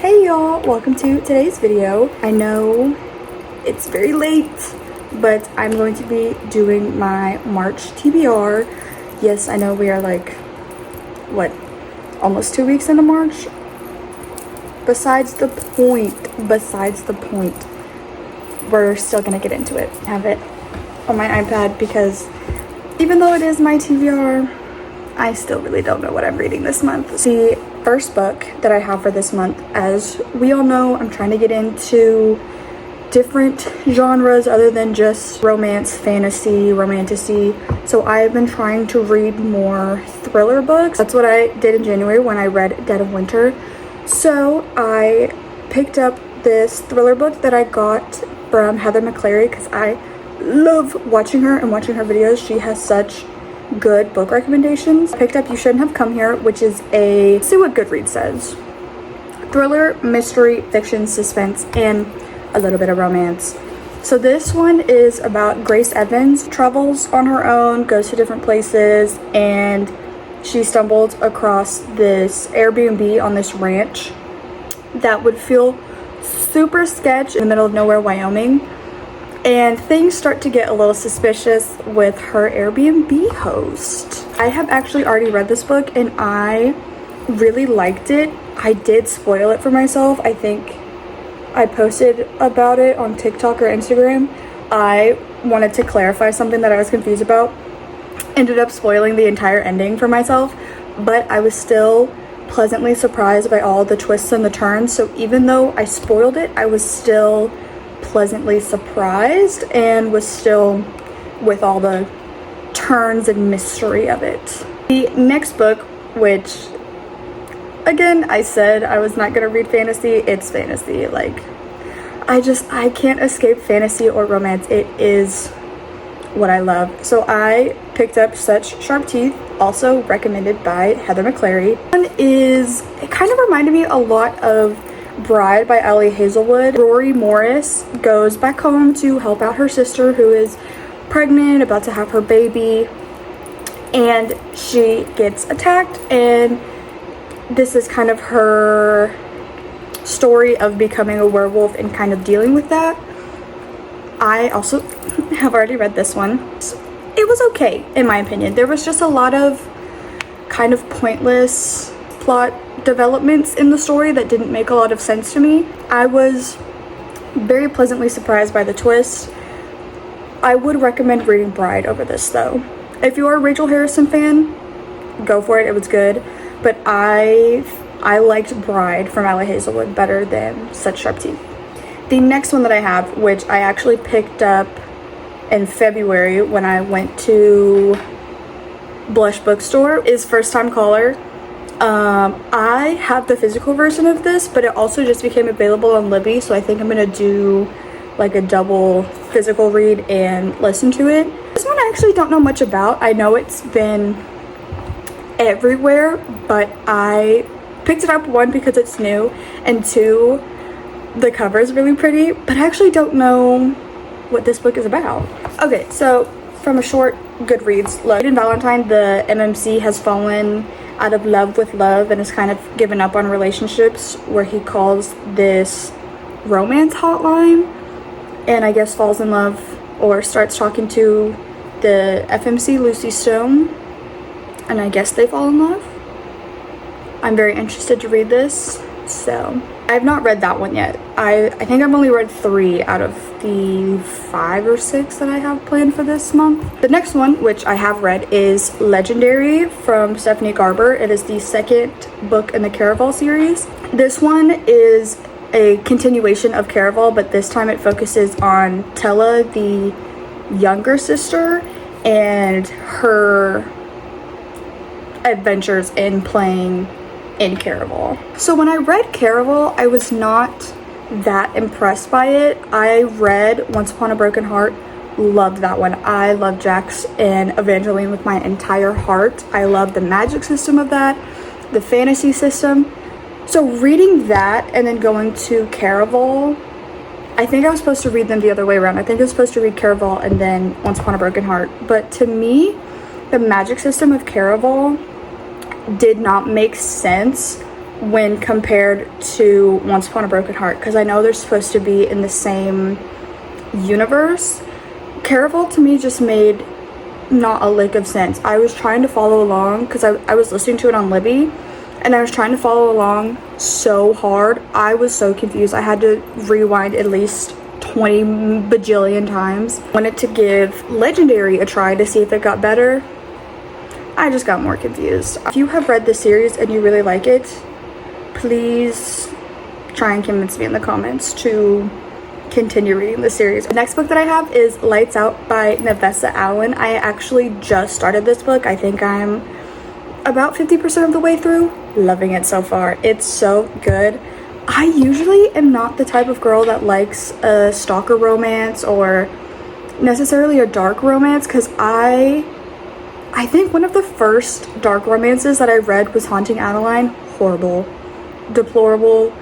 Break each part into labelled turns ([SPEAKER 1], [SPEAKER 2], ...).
[SPEAKER 1] Hey y'all, welcome to today's video. I know it's very late, but I'm going to be doing my March TBR. Yes, I know we are like, almost 2 weeks into March? Besides the point, we're still gonna get into it. I have it on my iPad because even though it is my TBR, I still really don't know what I'm reading this month. The first book that I have for this month, as we all know, I'm trying to get into different genres other than just romance, fantasy, romantasy. So I've been trying to read more thriller books. That's what I did in January when I read Dead of Winter. So I picked up this thriller book that I got from Heather McClary because I love watching her and watching her videos. She has such good book recommendations. I picked up You Shouldn't Have Come Here, which is see what Goodreads says. Thriller, mystery, fiction, suspense, and a little bit of romance. So this one is about Grace Evans. Travels on her own, goes to different places, and she stumbled across this Airbnb on this ranch that would feel super sketch in the middle of nowhere, Wyoming. And things start to get a little suspicious with her Airbnb host. I have actually already read this book and I really liked it. I did spoil it for myself. I think I posted about it on TikTok or Instagram. I wanted to clarify something that I was confused about. Ended up spoiling the entire ending for myself, but I was still pleasantly surprised by all the twists and the turns. So even though I spoiled it, I was still pleasantly surprised and was still with all the turns and mystery of it. The next book, which again, I said I was not gonna read fantasy, it's fantasy. Like, I can't escape fantasy or romance. It is what I love. So I picked up Such Sharp Teeth, also recommended by Heather McClary. It kind of reminded me a lot of Bride by Ali Hazelwood. Rory Morris goes back home to help out her sister who is pregnant, about to have her baby, and she gets attacked, and this is kind of her story of becoming a werewolf and kind of dealing with that. I also have already read this one. It was okay, in my opinion. There was just a lot of kind of pointless plot developments in the story that didn't make a lot of sense to me. I was very pleasantly surprised by the twist. I would recommend reading Bride over this though. If you are a Rachel Harrison fan, go for it. It was good. But I liked Bride from Ali Hazelwood better than Such Sharp Teeth. The next one that I have, which I actually picked up in February when I went to Blush Bookstore, is First Time Caller. I have the physical version of this, but it also just became available on Libby, so I think I'm gonna do like a double physical read and listen to it. This one I actually don't know much about. I know it's been everywhere, but I picked it up, one, because it's new, and two, the cover is really pretty, but I actually don't know what this book is about. Okay, so from a short Goodreads look, in Valentine, the MMC has fallen out of love with love and has kind of given up on relationships, where he calls this romance hotline and I guess falls in love or starts talking to the FMC, Lucy Stone, and I guess they fall in love. I'm very interested to read this. So I have not read that one yet. I think I've only read 3 out of the 5 or 6 that I have planned for this month. The next one, which I have read, is Legendary from Stephanie Garber. It is the second book in the Caraval series. This one is a continuation of Caraval, but this time it focuses on Tella, the younger sister, and her adventures in playing in Caraval. So when I read Caraval, I was not that impressed by it. I read Once Upon a Broken Heart, loved that one. I love Jax and Evangeline with my entire heart. I love the magic system of that, the fantasy system. So reading that and then going to Caraval, I think I was supposed to read them the other way around. I think I was supposed to read Caraval and then Once Upon a Broken Heart. But to me, the magic system of Caraval did not make sense when compared to Once Upon a Broken Heart, because I know they're supposed to be in the same universe. Caraval to me just made not a lick of sense. I was trying to follow along because I was listening to it on Libby, and I was trying to follow along so hard. I was so confused. I had to rewind at least 20 bajillion times. Wanted to give Legendary a try to see if it got better. I just got more confused. If you have read the series and you really like it, please try and convince me in the comments to continue reading the series. The next book that I have is Lights Out by Nevessa Allen. I actually just started this book. I think I'm about 50% of the way through. Loving it so far. It's so good. I usually am not the type of girl that likes a stalker romance or necessarily a dark romance, because I think one of the first dark romances that I read was Haunting Adeline. Horrible, deplorable,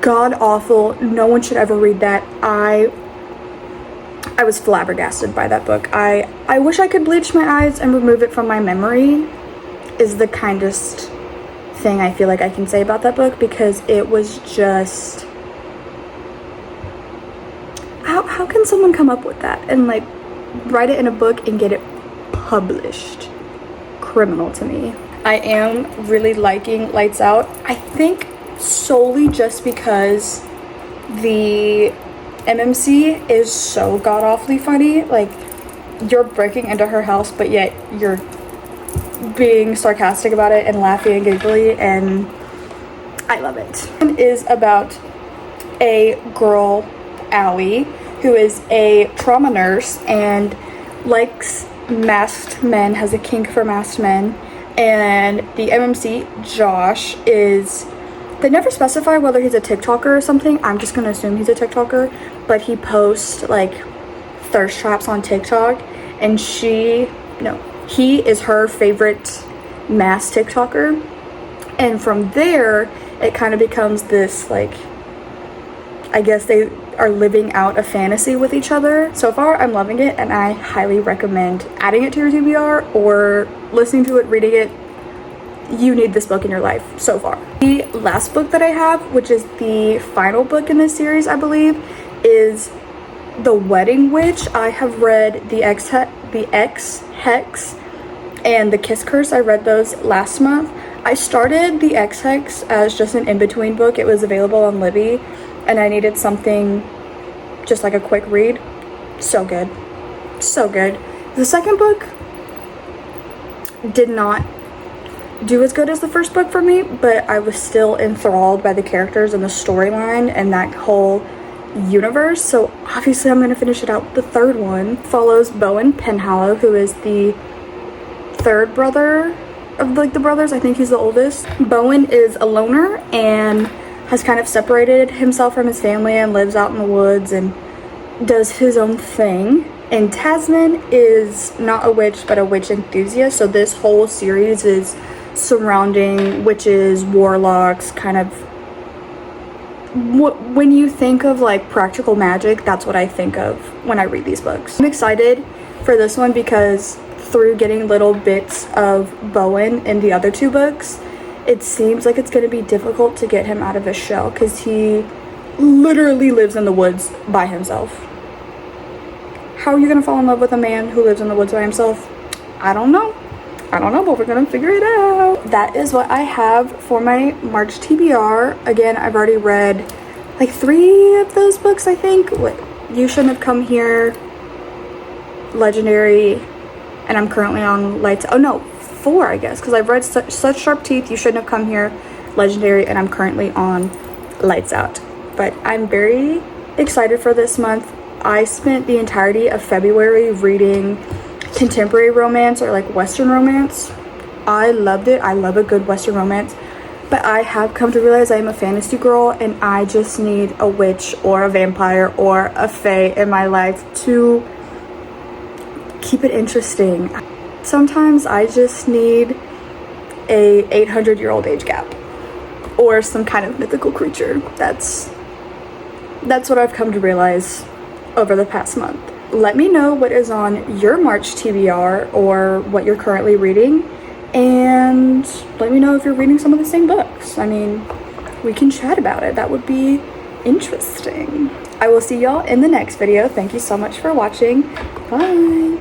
[SPEAKER 1] god awful. No one should ever read that. I was flabbergasted by that book. I wish I could bleach my eyes and remove it from my memory, is the kindest thing I feel like I can say about that book, because it was just, how can someone come up with that and like write it in a book and get it published? Criminal to me. I am really liking Lights Out. I think solely just because the MMC is so god-awfully funny. Like, you're breaking into her house, but yet you're being sarcastic about it and laughing and giggly, and I love it. It is about a girl, Allie, who is a trauma nurse and likes masked men, has a kink for masked men, and the MMC, Josh, is, they never specify whether he's a TikToker or something. I'm just gonna assume he's a TikToker, but he posts like thirst traps on TikTok, and he is her favorite mass TikToker, and from there it kind of becomes this, like, I guess they are living out a fantasy with each other. So far I'm loving it, and I highly recommend adding it to your TBR or listening to it, reading it. You need this book in your life so far. The last book that I have, which is the final book in this series, I believe, is The Wedding Witch. I have read the X-Hex and The Kiss Curse. I read those last month. I started the X-Hex as just an in-between book. It was available on Libby, and I needed something just like a quick read. So good. So good. The second book did not do as good as the first book for me, but I was still enthralled by the characters and the storyline and that whole universe, so obviously I'm going to finish it out. The third one follows Bowen Penhallow, who is the third brother of like the brothers. I think he's the oldest. Bowen is a loner and has kind of separated himself from his family and lives out in the woods and does his own thing. And Tasman is not a witch, but a witch enthusiast, so this whole series is surrounding witches, warlocks, kind of, when you think of like practical magic, that's what I think of when I read these books. I'm excited for this one because through getting little bits of Bowen in the other two books, it seems like it's going to be difficult to get him out of his shell, because he literally lives in the woods by himself. How are you going to fall in love with a man who lives in the woods by himself? I don't know, but we're gonna figure it out. That is what I have for my March TBR. Again, I've already read like 3 of those books, I think. You Shouldn't Have Come Here, Legendary, and I'm currently on Lights. Oh no, 4, I guess, because I've read Such Sharp Teeth, You Shouldn't Have Come Here, Legendary, and I'm currently on Lights Out. But I'm very excited for this month. I spent the entirety of February reading contemporary romance or like Western romance. I loved it. I love a good Western romance, but I have come to realize I am a fantasy girl, and I just need a witch or a vampire or a fae in my life to keep it interesting. Sometimes I just need a 800-year-old age gap or some kind of mythical creature. That's what I've come to realize over the past month. Let me know what is on your March TBR or what you're currently reading, and let me know if you're reading some of the same books. I mean, we can chat about it. That would be interesting. I will see y'all in the next video. Thank you so much for watching. Bye.